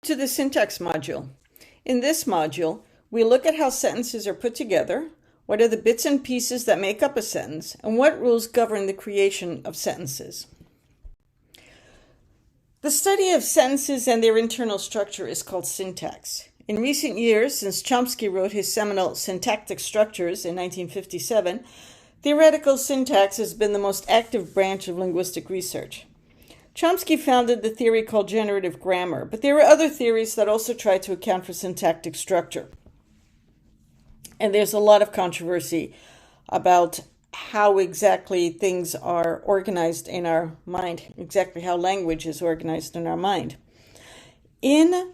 To the syntax module. In this module, we look at how sentences are put together, what are the bits and pieces that make up a sentence, and what rules govern the creation of sentences. The study of sentences and their internal structure is called syntax. In recent years, since Chomsky wrote his seminal Syntactic Structures in 1957, theoretical syntax has been the most active branch of linguistic research. Chomsky founded the theory called generative grammar, but there are other theories that also try to account for syntactic structure. And there's a lot of controversy about how exactly things are organized in our mind, exactly how language is organized in our mind. In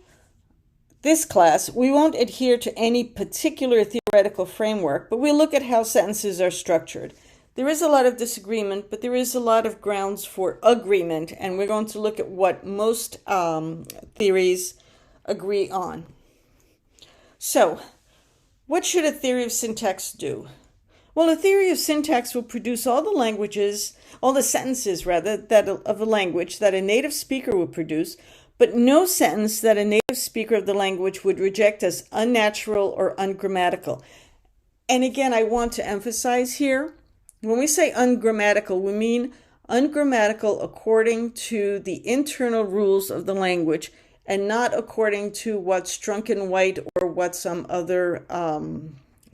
this class, we won't adhere to any particular theoretical framework, but we'll look at how sentences are structured. There is a lot of disagreement, but there is a lot of grounds for agreement, and we're going to look at what most theories agree on. So, what should a theory of syntax do? Well, a theory of syntax will produce all the sentences of a language that a native speaker would produce, but no sentence that a native speaker of the language would reject as unnatural or ungrammatical. And again, I want to emphasize here, when we say ungrammatical, we mean ungrammatical according to the internal rules of the language and not according to what's Drunken White or what some other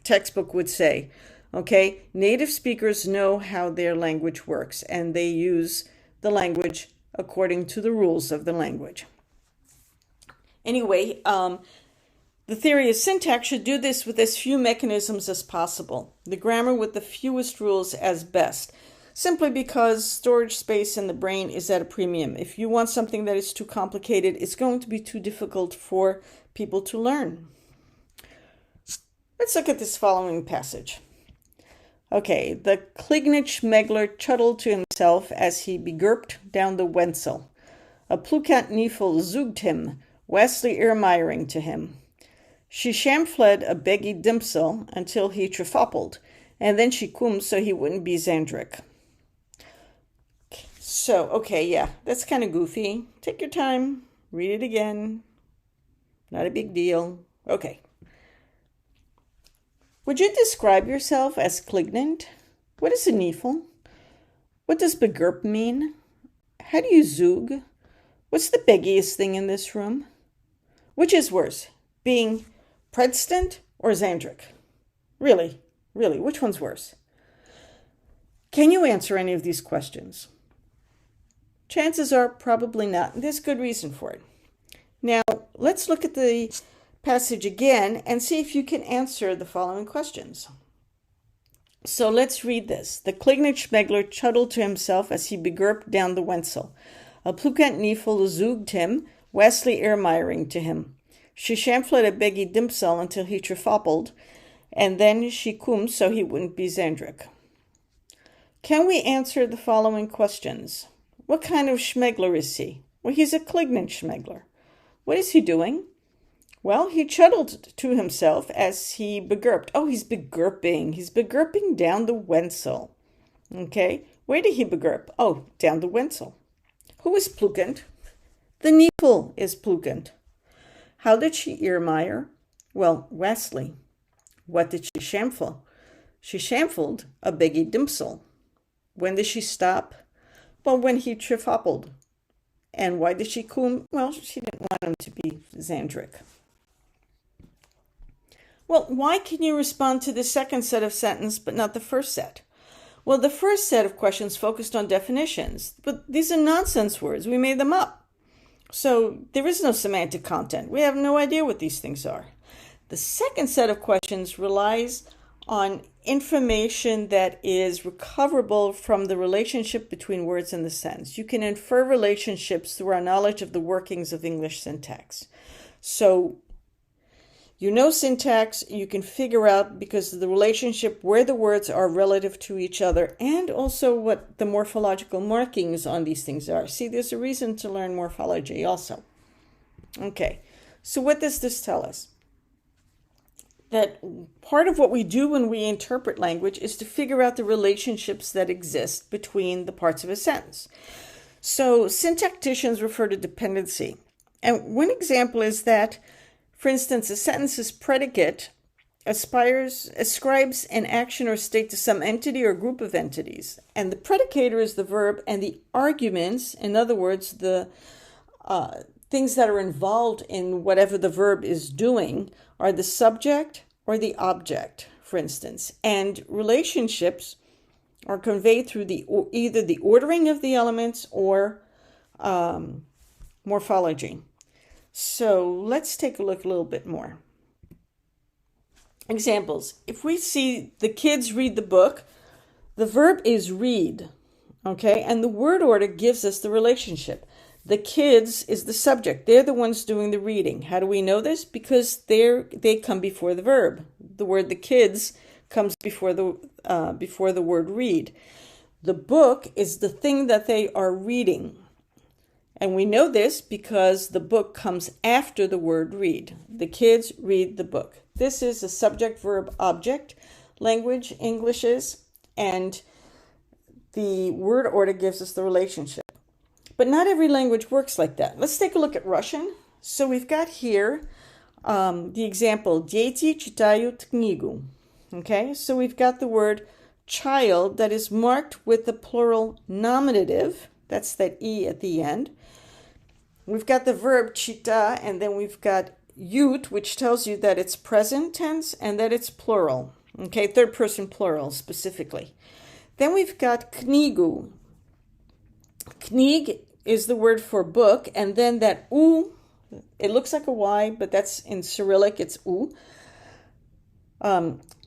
textbook would say. Okay? Native speakers know how their language works, and they use the language according to the rules of the language. Anyway, the theory of syntax should do this with as few mechanisms as possible, the grammar with the fewest rules as best, simply because storage space in the brain is at a premium. If you want something that is too complicated, it's going to be too difficult for people to learn. Let's look at this following passage. Okay, the Klignitsch-Megler chudled to himself as he begurped down the Wenzel. A Plukant Niefel zooged him, Wesley Irmiring to him. She shamfled a beggy dimsel until he trefoppled, and then she coomed so he wouldn't be Zandrick. So, okay, yeah, that's kind of goofy. Take your time, read it again. Not a big deal. Okay. Would you describe yourself as Klignant? What is a Niefel? What does begurp mean? How do you zoog? What's the beggiest thing in this room? Which is worse, being Predstant or Zandrick? Really, which one's worse? Can you answer any of these questions? Chances are probably not, and there's good reason for it. Now, let's look at the passage again and see if you can answer the following questions. So let's read this. The Klignitsch-Megler chudled to himself as he begurped down the Wenzel. A Plukant Niefel zooged him, Wesley Irmiring to him. She shamfled a beggy dimsel until he trefoppled, and then she coomed so he wouldn't be Zandrick. Can we answer the following questions? What kind of Schmegler is he? Well, he's a Klignitsch-Megler. What is he doing? Well, he chudled to himself as he begurped. Oh, he's begurping. He's begurping down the Wenzel. Okay, where did he begurp? Oh, down the Wenzel. Who is Plukant? The Niefel is Plukant. How did she Irmire? Well, Wesley. What did she shamfle? She shamfled a beggy dimsel. When did she stop? Well, when he trefoppled. And why did she coom? Well, she didn't want him to be Zandrick. Well, why can you respond to the second set of sentence but not the first set? Well, the first set of questions focused on definitions, but these are nonsense words. We made them up. So there is no semantic content. We have no idea what these things are. The second set of questions relies on information that is recoverable from the relationship between words in the sentence. You can infer relationships through our knowledge of the workings of English syntax. So you know syntax, you can figure out because of the relationship where the words are relative to each other and also what the morphological markings on these things are. See, there's a reason to learn morphology also. Okay, so what does this tell us? That part of what we do when we interpret language is to figure out the relationships that exist between the parts of a sentence. So syntacticians refer to dependency. And one example is that, for instance, a sentence's predicate ascribes an action or state to some entity or group of entities. And the predicator is the verb, and the arguments, in other words, the things that are involved in whatever the verb is doing, are the subject or the object, for instance. And relationships are conveyed through either the ordering of the elements or morphology. So let's take a look a little bit more. Examples. If we see the kids read the book, the verb is read, okay? And the word order gives us the relationship. The kids is the subject. They're the ones doing the reading. How do we know this? Because they come before the verb. The word the kids comes before the word read. The book is the thing that they are reading. And we know this because the book comes after the word read. The kids read the book. This is a subject-verb-object language, English is, and the word order gives us the relationship. But not every language works like that. Let's take a look at Russian. So we've got here the example, Дети читают книгу. Okay, so we've got the word child that is marked with the plural nominative. That's that E at the end. We've got the verb chita, and then we've got yut, which tells you that it's present tense and that it's plural. Okay, third person plural specifically. Then we've got knigu. Knig is the word for book, and then that u, it looks like a Y, but that's in Cyrillic, it's u,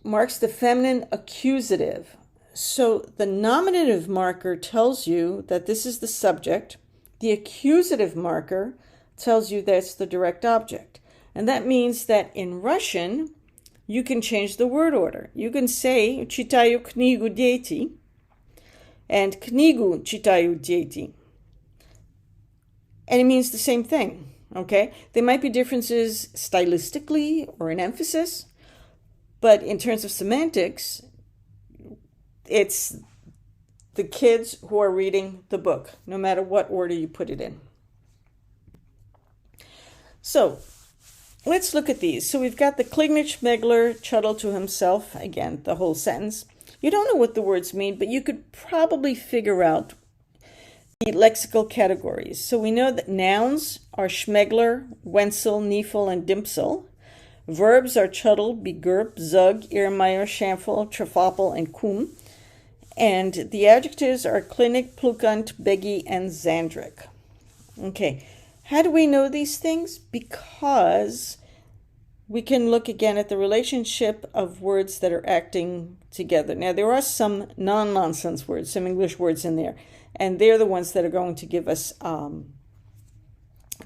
marks the feminine accusative. So the nominative marker tells you that this is the subject. The accusative marker tells you that's the direct object. And that means that in Russian, you can change the word order. You can say читаю книгу дети and книгу читают дети. And it means the same thing, okay? There might be differences stylistically or in emphasis, but in terms of semantics, it's the kids who are reading the book, no matter what order you put it in. So let's look at these. So we've got the Klignich, Schmegler, chuttled to himself. Again, the whole sentence. You don't know what the words mean, but you could probably figure out the lexical categories. So we know that nouns are Schmegler, Wenzel, Niefel, and Dimpsel. Verbs are chuttled, begurb, zug, Irrmeyer, Schamfel, Trefapel, and Kuhn. And the adjectives are Klinik, Plukant, Beggy, and Zandrik. Okay, how do we know these things? Because we can look again at the relationship of words that are acting together. Now, there are some non-nonsense words, some English words in there, and they're the ones that are going to give us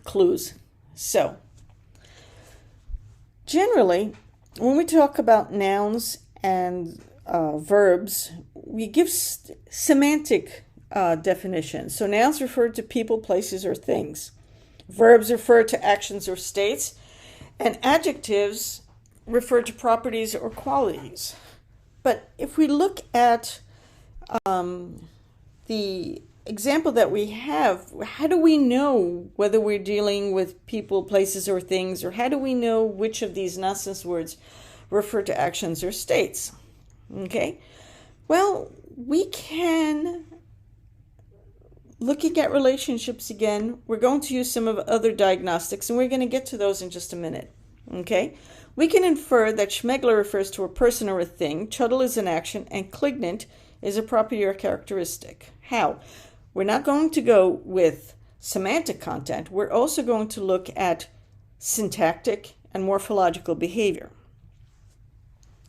clues. So, generally, when we talk about nouns and verbs, we give semantic definitions. So nouns refer to people, places, or things. Verbs refer to actions or states. And adjectives refer to properties or qualities. But if we look at the example that we have, how do we know whether we're dealing with people, places, or things? Or how do we know which of these nonsense words refer to actions or states? Okay, well, we can, looking at relationships again, we're going to use some of other diagnostics, and we're going to get to those in just a minute. Okay, we can infer that Schmegler refers to a person or a thing, Chuttle is an action, and Klignant is a property or characteristic. How? We're not going to go with semantic content. We're also going to look at syntactic and morphological behavior.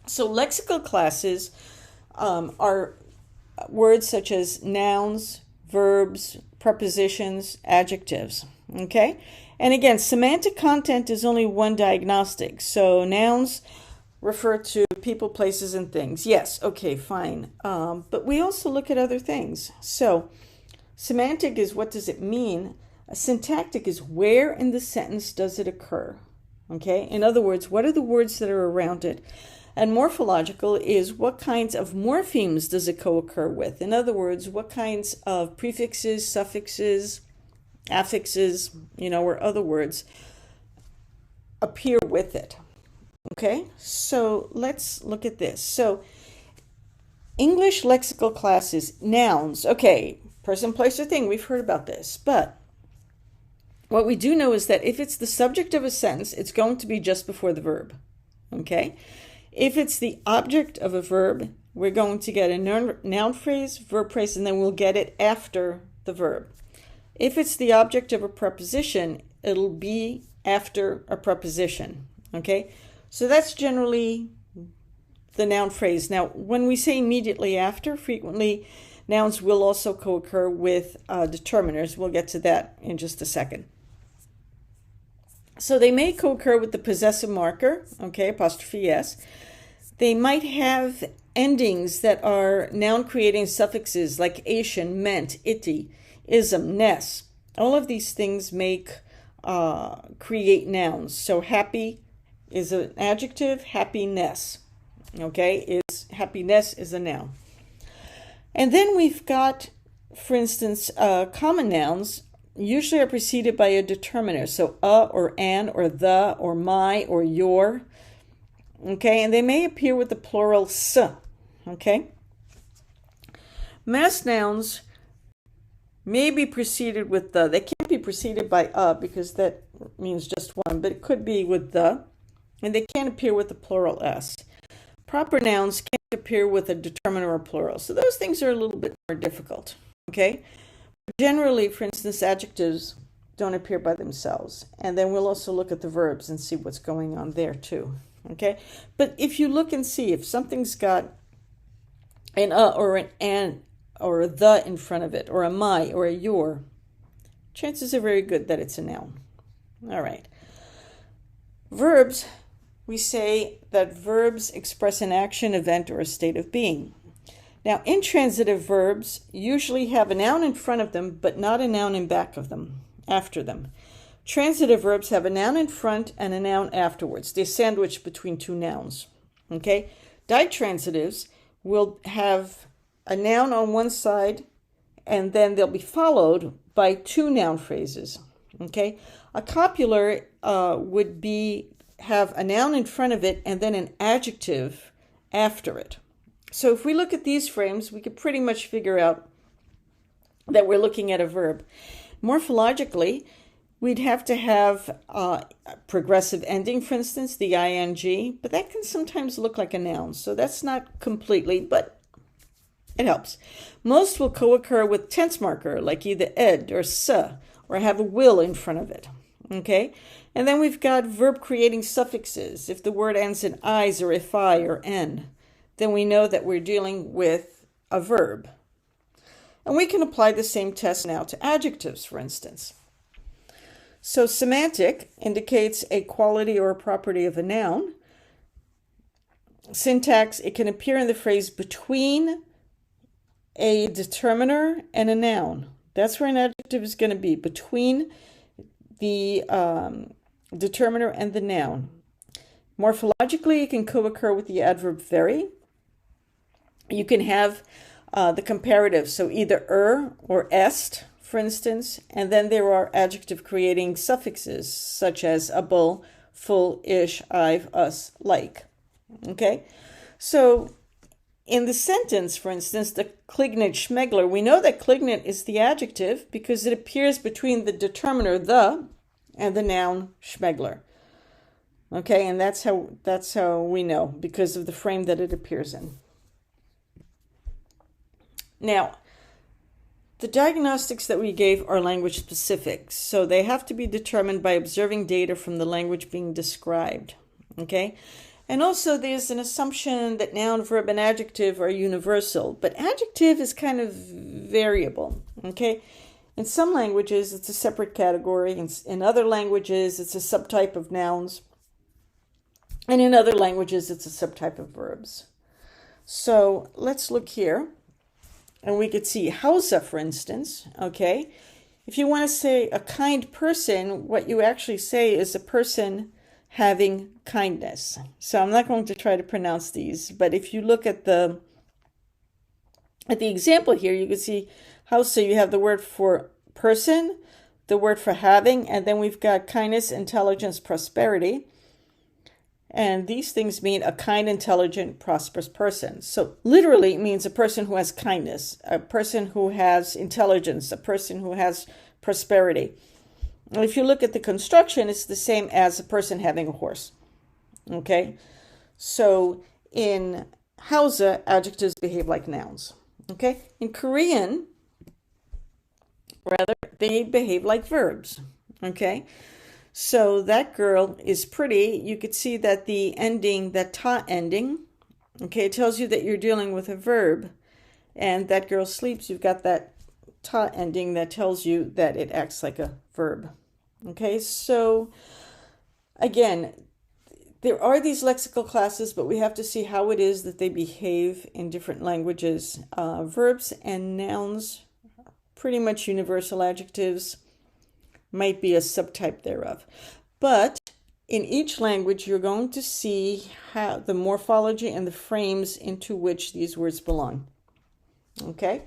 So lexical classes are words such as nouns, verbs, prepositions, adjectives, okay? And again, semantic content is only one diagnostic. So nouns refer to people, places, and things. Yes, okay, fine. But we also look at other things. So semantic is what does it mean? Syntactic is where in the sentence does it occur, okay? In other words, what are the words that are around it? And morphological is what kinds of morphemes does it co-occur with? In other words, what kinds of prefixes, suffixes, affixes, or other words appear with it. Okay, so let's look at this. So English lexical classes, nouns. Okay, person, place, or thing. We've heard about this. But what we do know is that if it's the subject of a sentence, it's going to be just before the verb. Okay? If it's the object of a verb, we're going to get a noun phrase, verb phrase, and then we'll get it after the verb. If it's the object of a preposition, it'll be after a preposition. Okay? So that's generally the noun phrase. Now, when we say immediately after, frequently nouns will also co-occur with determiners. We'll get to that in just a second. So they may co-occur with the possessive marker, okay, apostrophe S. They might have endings that are noun-creating suffixes like ation, meant, ity, ism, ness. All of these things create nouns. So happy is an adjective, happiness. Okay, happiness is a noun. And then we've got, for instance, common nouns usually are preceded by a determiner. So or an or the or my or your. Okay, and they may appear with the plural s. Okay. Mass nouns may be preceded with the. They can't be preceded by because that means just one, but it could be with the. And they can't appear with the plural s. Proper nouns can't appear with a determiner or plural. So those things are a little bit more difficult, okay? Generally, for instance, adjectives don't appear by themselves. And then we'll also look at the verbs and see what's going on there too, okay? But if you look and see if something's got an or an or a the in front of it, or a my or a your, chances are very good that it's a noun. All right. Verbs. We say that verbs express an action, event, or a state of being. Now, intransitive verbs usually have a noun in front of them, but not a noun in back of them, after them. Transitive verbs have a noun in front and a noun afterwards. They're sandwiched between two nouns. Okay? Ditransitives will have a noun on one side, and then they'll be followed by two noun phrases. Okay? A copular would have a noun in front of it and then an adjective after it. So if we look at these frames, we could pretty much figure out that we're looking at a verb. Morphologically, we'd have to have a progressive ending, for instance, the ing, but that can sometimes look like a noun. So that's not completely, but it helps. Most will co-occur with tense marker, like either ed or s, or have a will in front of it. Okay? And then we've got verb creating suffixes. If the word ends in "is" or "if-I" or "n", then we know that we're dealing with a verb. And we can apply the same test now to adjectives, for instance. So semantic indicates a quality or a property of a noun. Syntax, it can appear in the phrase between a determiner and a noun. That's where an adjective is going to be, between the determiner and the noun. Morphologically, it can co-occur with the adverb very. You can have the comparative, so either or est, for instance, and then there are adjective creating suffixes such as able, full, ish, I've, us, like. Okay? So in the sentence, for instance, the Klignit Schmegler, we know that Klignit is the adjective because it appears between the determiner the and the noun Schmegler. Okay, and that's how we know, because of the frame that it appears in. Now, the diagnostics that we gave are language specific, so they have to be determined by observing data from the language being described. Okay? And also there's an assumption that noun, verb, and adjective are universal, but adjective is kind of variable. Okay? In some languages, it's a separate category. In other languages, it's a subtype of nouns. And in other languages, it's a subtype of verbs. So let's look here. And we could see Hausa, for instance. Okay. If you want to say a kind person, what you actually say is a person having kindness. So I'm not going to try to pronounce these, but if you look at the example here, you can see Hausa, you have the word for person, the word for having, and then we've got kindness, intelligence, prosperity. And these things mean a kind, intelligent, prosperous person. So literally it means a person who has kindness, a person who has intelligence, a person who has prosperity. And if you look at the construction, it's the same as a person having a horse. Okay? So in Hausa, adjectives behave like nouns. Okay? In Korean, rather, they behave like verbs. Okay? So that girl is pretty. You could see that the ending, that ta ending, okay, it tells you that you're dealing with a verb. And that girl sleeps, you've got that ta ending that tells you that it acts like a verb. Okay, so again, there are these lexical classes, but we have to see how it is that they behave in different languages. Verbs and nouns, pretty much universal. Adjectives might be a subtype thereof. But in each language, you're going to see how the morphology and the frames into which these words belong. Okay?